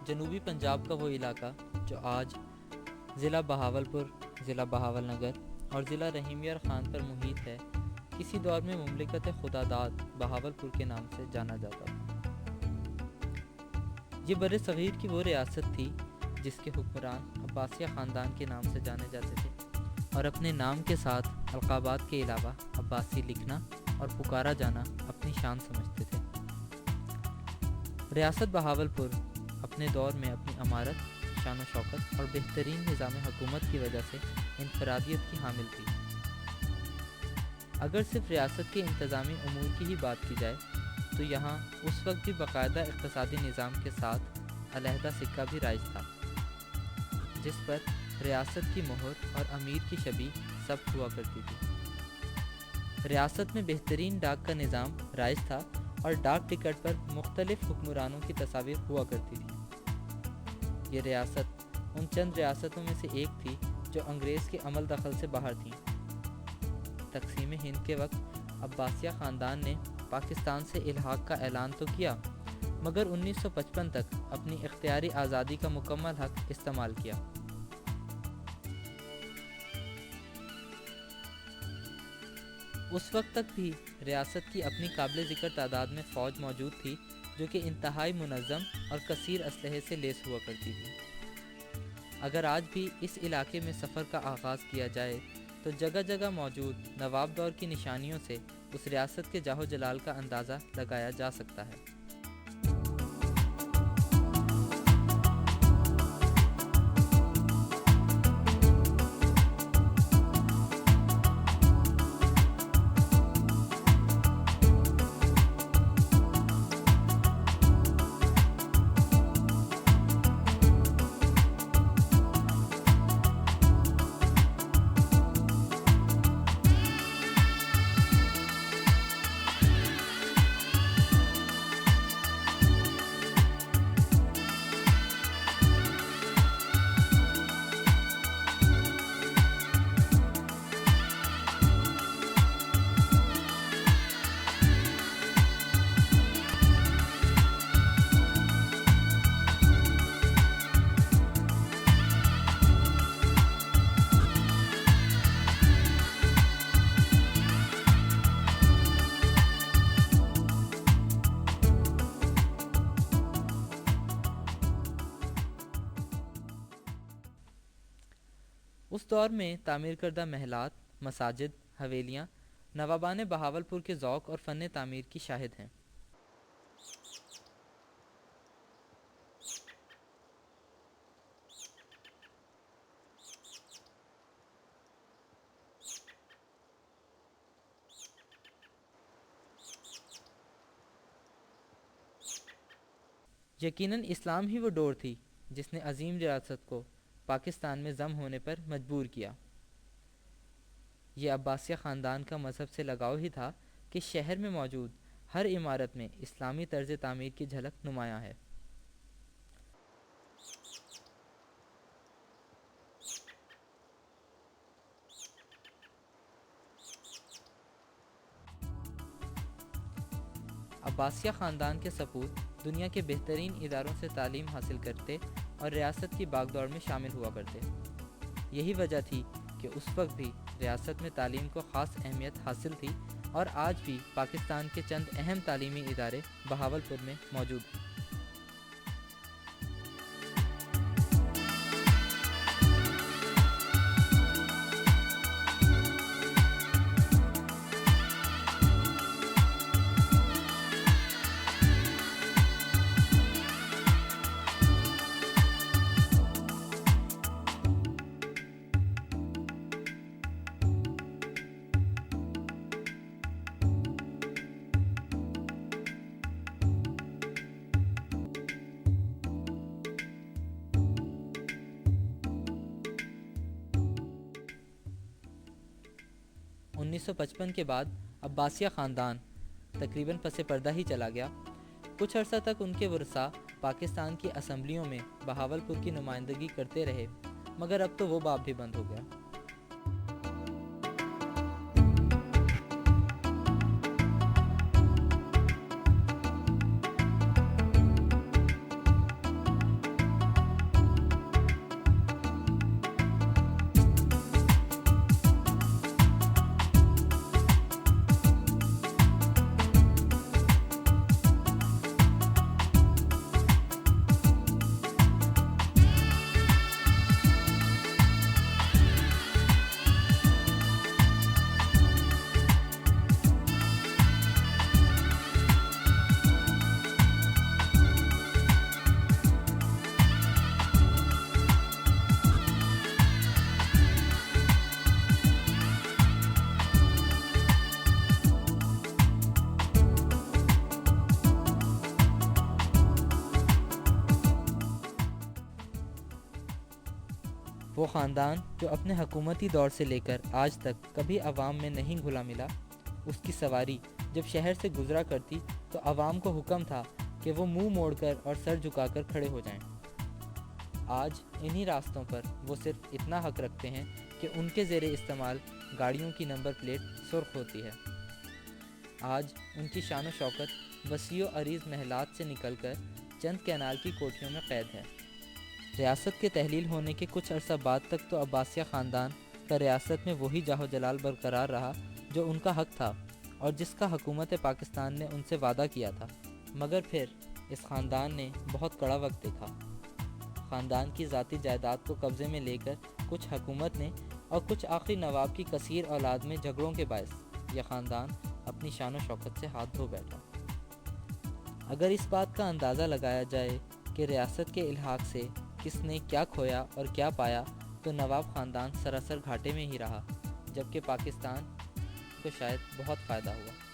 جنوبی پنجاب کا وہ علاقہ جو آج ضلع بہاولپور، ضلع بہاول نگر اور ضلع رحیم یار خان پر محیط ہے، کسی دور میں مملکت خداداد بہاولپور کے نام سے جانا جاتا تھا۔ یہ بر صغیر کی وہ ریاست تھی جس کے حکمران عباسیہ خاندان کے نام سے جانے جاتے تھے اور اپنے نام کے ساتھ القابات کے علاوہ عباسی لکھنا اور پکارا جانا اپنی شان سمجھتے تھے۔ ریاست بہاولپور اپنے دور میں اپنی عمارت، شان و شوکت اور بہترین نظام حکومت کی وجہ سے انفرادیت کی حامل تھی۔ اگر صرف ریاست کے انتظامی امور کی ہی بات کی جائے تو یہاں اس وقت بھی باقاعدہ اقتصادی نظام کے ساتھ علیحدہ سکہ بھی رائج تھا، جس پر ریاست کی مہر اور امیر کی شبیہ ثبت ہوا کرتی تھی۔ ریاست میں بہترین ڈاک کا نظام رائج تھا اور ڈاک ٹکٹ پر مختلف حکمرانوں کی تصاویر ہوا کرتی تھی۔ یہ ریاست ان چند ریاستوں میں سے ایک تھی جو انگریز کے عمل دخل سے باہر تھیں۔ تقسیم ہند کے وقت عباسیہ خاندان نے پاکستان سے الحاق کا اعلان تو کیا، مگر 1955 تک اپنی اختیاری آزادی کا مکمل حق استعمال کیا۔ اس وقت تک بھی ریاست کی اپنی قابل ذکر تعداد میں فوج موجود تھی جو کہ انتہائی منظم اور کثیر اسلحے سے لیس ہوا کرتی تھی۔ اگر آج بھی اس علاقے میں سفر کا آغاز کیا جائے تو جگہ جگہ موجود نواب دور کی نشانیوں سے اس ریاست کے جاہ و جلال کا اندازہ لگایا جا سکتا ہے۔ اس دور میں تعمیر کردہ محلات، مساجد، حویلیاں نوابان بہاولپور کے ذوق اور فن تعمیر کی شاہد ہیں۔ یقیناً اسلام ہی وہ ڈور تھی جس نے عظیم ریاست کو پاکستان میں ضم ہونے پر مجبور کیا۔ یہ عباسیہ خاندان کا مذہب سے لگاؤ ہی تھا کہ شہر میں موجود ہر عمارت میں اسلامی طرز تعمیر کی جھلک نمایاں ہے۔ عباسیہ خاندان کے سپوت دنیا کے بہترین اداروں سے تعلیم حاصل کرتے اور ریاست کی باغ دوڑ میں شامل ہوا کرتے۔ یہی وجہ تھی کہ اس وقت بھی ریاست میں تعلیم کو خاص اہمیت حاصل تھی اور آج بھی پاکستان کے چند اہم تعلیمی ادارے بہاولپور میں موجود ہیں۔ 1955 کے بعد عباسیہ خاندان تقریباً پس پردہ ہی چلا گیا۔ کچھ عرصہ تک ان کے ورثاء پاکستان کی اسمبلیوں میں بہاولپور کی نمائندگی کرتے رہے، مگر اب تو وہ باب بھی بند ہو گیا۔ وہ خاندان جو اپنے حکومتی دور سے لے کر آج تک کبھی عوام میں نہیں گھلا ملا، اس کی سواری جب شہر سے گزرا کرتی تو عوام کو حکم تھا کہ وہ منہ موڑ کر اور سر جھکا کر کھڑے ہو جائیں۔ آج انہی راستوں پر وہ صرف اتنا حق رکھتے ہیں کہ ان کے زیر استعمال گاڑیوں کی نمبر پلیٹ سرخ ہوتی ہے۔ آج ان کی شان و شوکت وسیع و عریض محلات سے نکل کر چند کینال کی کوٹھیوں میں قید ہے۔ ریاست کے تحلیل ہونے کے کچھ عرصہ بعد تک تو عباسیہ خاندان کا ریاست میں وہی جاہ و جلال برقرار رہا جو ان کا حق تھا اور جس کا حکومت پاکستان نے ان سے وعدہ کیا تھا، مگر پھر اس خاندان نے بہت کڑا وقت دیکھا۔ خاندان کی ذاتی جائیداد کو قبضے میں لے کر کچھ حکومت نے اور کچھ آخری نواب کی کثیر اولاد میں جھگڑوں کے باعث یہ خاندان اپنی شان و شوکت سے ہاتھ دھو بیٹھا۔ اگر اس بات کا اندازہ لگایا جائے کہ ریاست کے الحاق سے کس نے کیا کھویا اور کیا پایا، تو نواب خاندان سراسر گھاٹے میں ہی رہا، جبکہ پاکستان کو شاید بہت فائدہ ہوا۔